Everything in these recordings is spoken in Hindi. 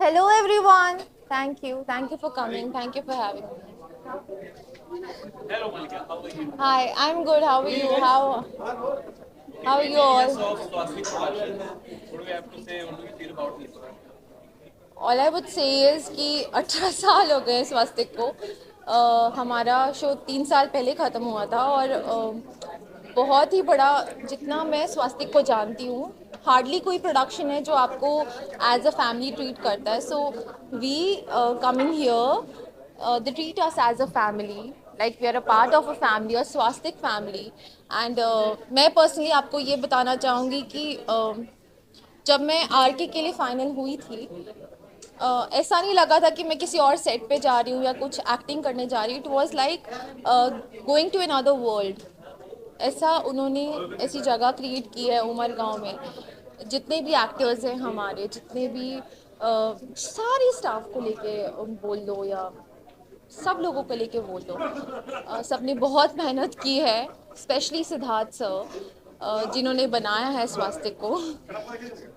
Hello everyone. Thank you for coming. Thank you for having me. Hello Malika, how are you? Hi, I'm good. How are you? How It's are been you 10 years all? of Swastik Productions. What do we have to say? What do we feel about this? All I would say is कि 18 साल हो गए स्वास्तिक को। हमारा शो 3 साल पहले ख़त्म हुआ था और बहुत ही बड़ा, जितना मैं स्वास्तिक को जानती हूँ, हार्डली कोई प्रोडक्शन है जो आपको एज अ फैमिली ट्रीट करता है। So we coming here, they treat us as a family, like we are a part of a family, a swastik family. And मैं personally आपको ये बताना चाहूँगी कि जब मैं आर के लिए फाइनल हुई थी, ऐसा नहीं लगा था कि मैं किसी और सेट पे जा रही हूँ या कुछ एक्टिंग करने जा रही हूँ। It was like going to another world. ऐसा उन्होंने ऐसी जगह क्रिएट की है उमर गांव में। जितने भी एक्टर्स हैं हमारे, जितने भी सारी स्टाफ को लेके बोल लो या सब लोगों को लेके बोल लो, सब ने बहुत मेहनत की है। स्पेशली सिद्धार्थ सर, जिन्होंने बनाया है स्वास्थ्य को।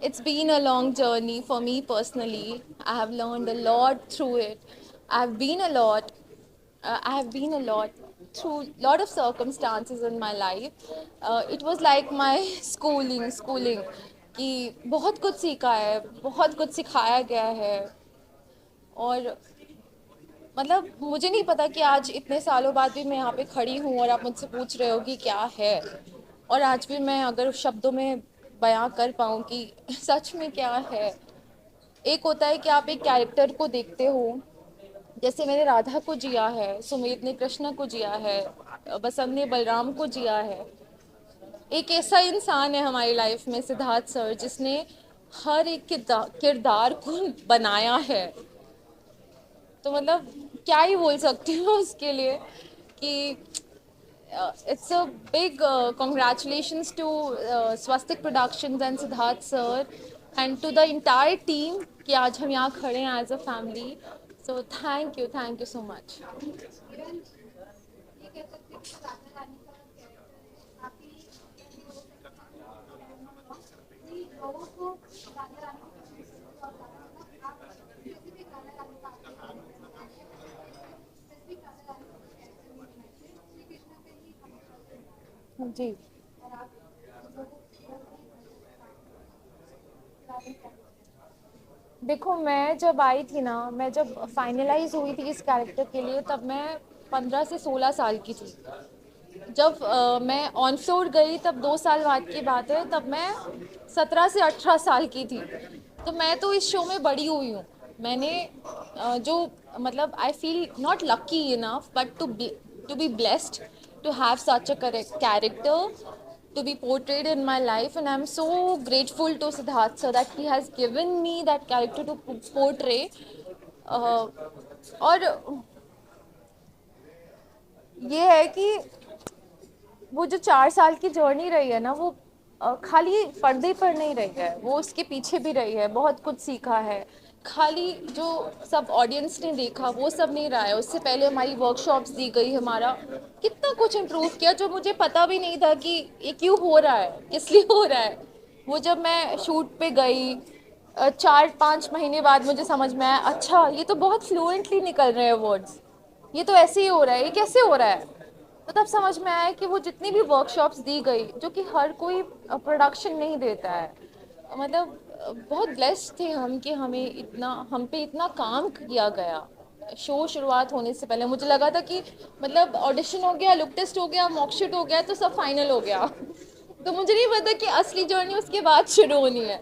It's been a long journey for me personally. I have learned a lot through it. I've been a lot. I have been a lot through lot of circumstances in my life. It was like my schooling कि बहुत कुछ सीखा है, बहुत कुछ सिखाया गया है। और मतलब मुझे नहीं पता कि आज इतने सालों बाद भी मैं यहाँ पे खड़ी हूँ और आप मुझसे पूछ रहे हो कि क्या है। और आज भी मैं अगर शब्दों में बयां कर पाऊँ कि सच में क्या है। एक होता है कि आप एक कैरेक्टर को देखते हो, जैसे मैंने राधा को जिया है, सुमित ने कृष्ण को जिया है, बसंत ने बलराम को जिया है। एक ऐसा इंसान है हमारी लाइफ में सिद्धार्थ सर, जिसने हर एक किरदार को बनाया है। तो मतलब क्या ही बोल सकती हूँ उसके लिए कि it's a big congratulations to Swastik Productions and Siddharth sir and to the entire team कि आज हम यहाँ खड़े हैं as a family. So thank you so much. जी, देखो मैं जब आई थी ना, मैं जब फाइनलाइज हुई थी इस कैरेक्टर के लिए, तब मैं 15 से 16 साल की थी। जब मैं ऑन फ्लोर गई तब 2 साल बाद की बात है, तब मैं 17 से 18 साल की थी। तो मैं तो इस शो में बड़ी हुई हूँ। मैंने जो मतलब I feel not lucky enough but to be blessed to have such a character to be portrayed in my life, and I'm so grateful to Siddharth sir that he has given me that character to portray. uh, और ये है कि वो जो 4 साल की जर्नी रही है ना, वो खाली पर्दे पर नहीं रही है, वो उसके पीछे भी रही है। बहुत कुछ सीखा है। खाली जो सब ऑडियंस ने देखा वो सब नहीं रहा है। उससे पहले हमारी वर्कशॉप्स दी गई, हमारा कितना कुछ इम्प्रूव किया जो मुझे पता भी नहीं था कि ये क्यों हो रहा है, किस लिए हो रहा है। वो जब मैं शूट पे गई 4-5 महीने बाद मुझे समझ में आया, अच्छा ये तो बहुत फ्लुएंटली निकल रहे हैं वर्ड्स, ये तो ऐसे ही हो रहा है, ये कैसे हो रहा है। तो तब समझ में आया कि वो जितनी भी वर्कशॉप्स दी गई, जो कि हर कोई प्रोडक्शन नहीं देता है। मतलब बहुत ब्लेस्ड थे हम कि हमें इतना, हम पे इतना काम किया गया। शो शुरुआत होने से पहले मुझे लगा था कि मतलब ऑडिशन हो गया, लुक टेस्ट हो गया, मॉकशिट हो गया तो सब फाइनल हो गया। तो मुझे नहीं पता कि असली जर्नी उसके बाद शुरू होनी है।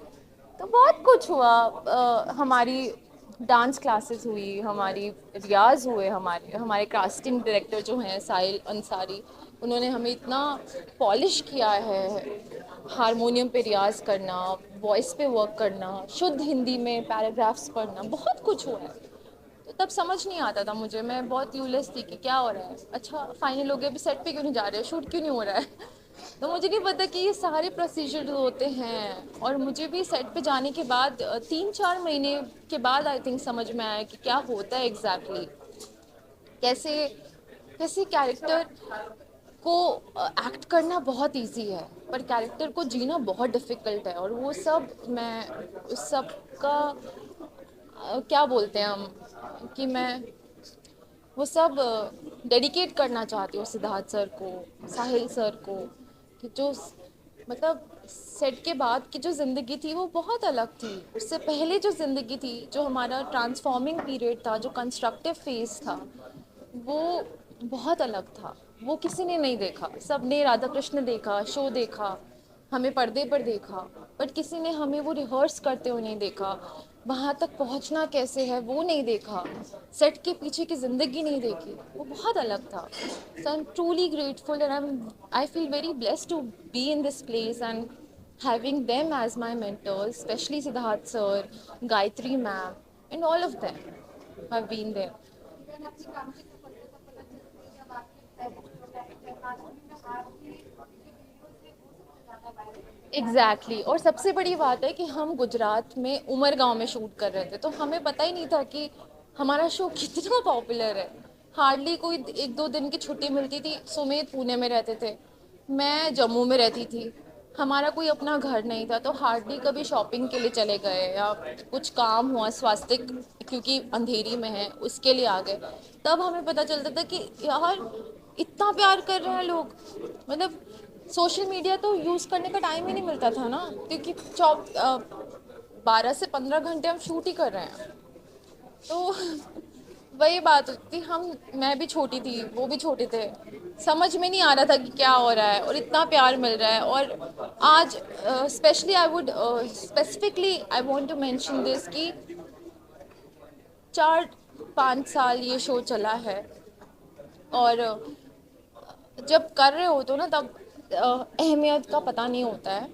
तो बहुत कुछ हुआ। हमारी डांस क्लासेस हुई, हमारी रियाज हुए, हमारे हमारे कास्टिंग डायरेक्टर जो हैं साहिल अंसारी, उन्होंने हमें इतना पॉलिश किया है। हारमोनियम पे रियाज करना, वॉइस पे वर्क करना, शुद्ध हिंदी में पैराग्राफ्स पढ़ना, बहुत कुछ हुआ है। तो तब समझ नहीं आता था मुझे, मैं बहुत यूलेस थी कि क्या हो रहा है। अच्छा फाइनल हो गया, अभी सेट पे क्यों नहीं जा रहे, शूट क्यों नहीं हो रहा है। तो मुझे नहीं पता कि ये सारे प्रोसीजर होते हैं। और मुझे भी सेट पे जाने के बाद 3-4 महीने के बाद आई थिंक समझ में आया कि क्या होता है एग्जैक्टली कैसे कैसे कैरेक्टर को एक्ट करना बहुत इजी है, पर कैरेक्टर को जीना बहुत डिफ़िकल्ट है। और वो सब मैं उस सब का क्या बोलते हैं हम कि मैं वो सब डेडिकेट करना चाहती हूँ सिद्धार्थ सर को, साहिल सर को, कि जो मतलब सेट के बाद की जो ज़िंदगी थी वो बहुत अलग थी। उससे पहले जो ज़िंदगी थी, जो हमारा ट्रांसफॉर्मिंग पीरियड था, जो कंस्ट्रक्टिव फेज़ था, वो बहुत अलग था। वो किसी ने नहीं देखा। सबने राधा कृष्ण देखा, शो देखा, हमें पर्दे पर देखा, बट किसी ने हमें वो रिहर्स करते हुए नहीं देखा। वहाँ तक पहुँचना कैसे है वो नहीं देखा। सेट के पीछे की ज़िंदगी नहीं देखी। वो बहुत अलग था। So I am truly grateful and I feel very blessed to be in this place and having them as my mentors, especially Siddharth sir, Gayatri ma'am, and all of them have been there. Exactly exactly. और सबसे बड़ी बात है कि हम गुजरात में उमरगांव में शूट कर रहे थे, तो हमें पता ही नहीं था कि हमारा शो कितना पॉपुलर है। हार्डली कोई 1-2 दिन की छुट्टी मिलती थी। सुमित पुणे में रहते थे, मैं जम्मू में रहती थी। हमारा कोई अपना घर नहीं था, तो हार्डली कभी शॉपिंग के लिए चले गए या कुछ काम हुआ स्वास्थ्य, क्योंकि अंधेरी में है उसके लिए आ गए। तब हमें पता चलता था कि यार इतना प्यार कर रहे हैं लोग। मतलब सोशल मीडिया तो यूज़ करने का टाइम ही नहीं मिलता था ना, क्योंकि 12 से 15 घंटे हम शूट ही कर रहे हैं। तो वही बात थी। मैं भी छोटी थी, वो भी छोटे थे, समझ में नहीं आ रहा था कि क्या हो रहा है, और इतना प्यार मिल रहा है। और आज specially I would specifically I want to mention this कि 4-5 साल ये शो चला है, और जब कर रहे हो तो ना तब अहमियत का पता नहीं होता है,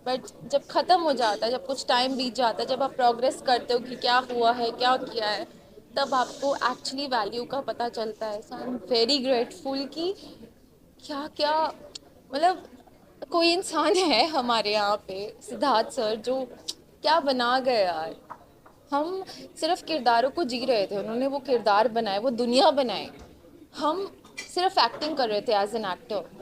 बट जब ख़त्म हो जाता है, जब कुछ टाइम बीत जाता है, जब आप प्रोग्रेस करते हो कि क्या हुआ है, क्या किया है, तब आपको एक्चुअली वैल्यू का पता चलता है। सो आई एम वेरी ग्रेटफुल कि क्या क्या मतलब कोई इंसान है हमारे यहाँ पे, सिद्धार्थ सर, जो क्या बना गए यार। हम सिर्फ किरदारों को जी रहे थे, उन्होंने वो किरदार बनाए, वो दुनिया बनाई। हम सिर्फ एक्टिंग कर रहे थे एज एन एक्टर।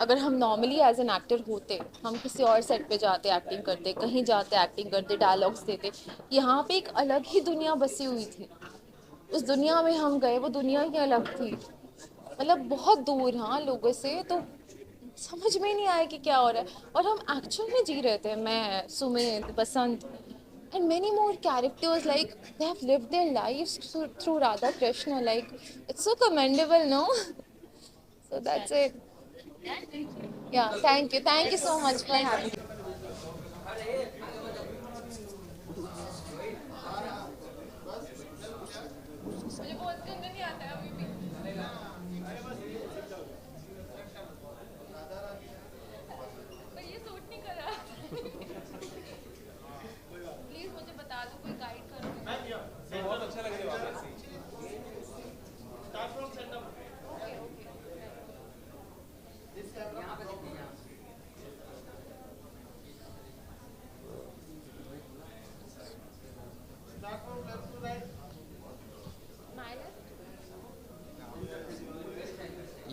अगर हम नॉर्मली एज एन एक्टर होते, हम किसी और सेट पे जाते, एक्टिंग करते, कहीं जाते एक्टिंग करते, डायलॉग्स देते। यहाँ पे एक अलग ही दुनिया बसी हुई थी। उस दुनिया में हम गए, वो दुनिया ही अलग थी। मतलब बहुत दूर, हाँ, लोगों से। तो समझ में ही नहीं आया कि क्या हो रहा है, और हम एक्चुअल में जी रहे थे। मैं, सुमित, बसंत and many more characters, like they have lived their lives through Radha Krishna. Like it's so commendable, no? So that's it. Yeah, thank you so much for having me. मुझे बहुत गंदा नहीं आता है अभी भी। पर ये सूट नहीं कर रहा। प्लीज मुझे बता दो, कोई गाइड करो। बहुत अच्छा लग रहा है वहाँ ओके ओके।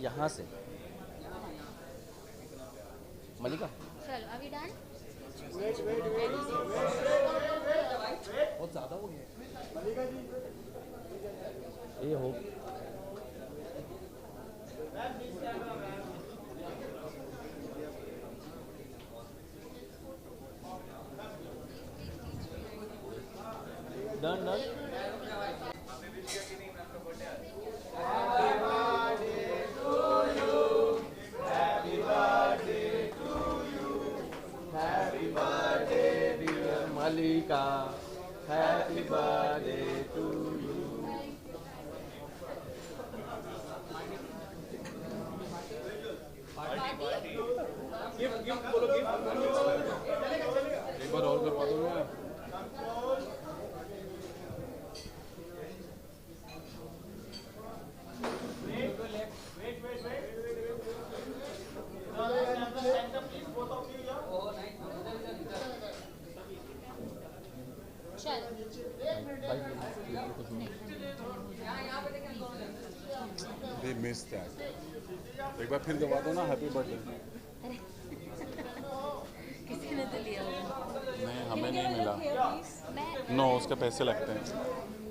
यहाँ से मलिका चलो अभी डन। बहुत ज़्यादा हो गया ये हो done done Malika, happy birthday to you. एक बार और करवा दो मैं। They missed that. एक बार फिर दबा दो ना, हैप्पी बर्थडे। किसी ने तो लिया होगा। नहीं, हमें नहीं मिला। मैं नो उसके पैसे लगते हैं।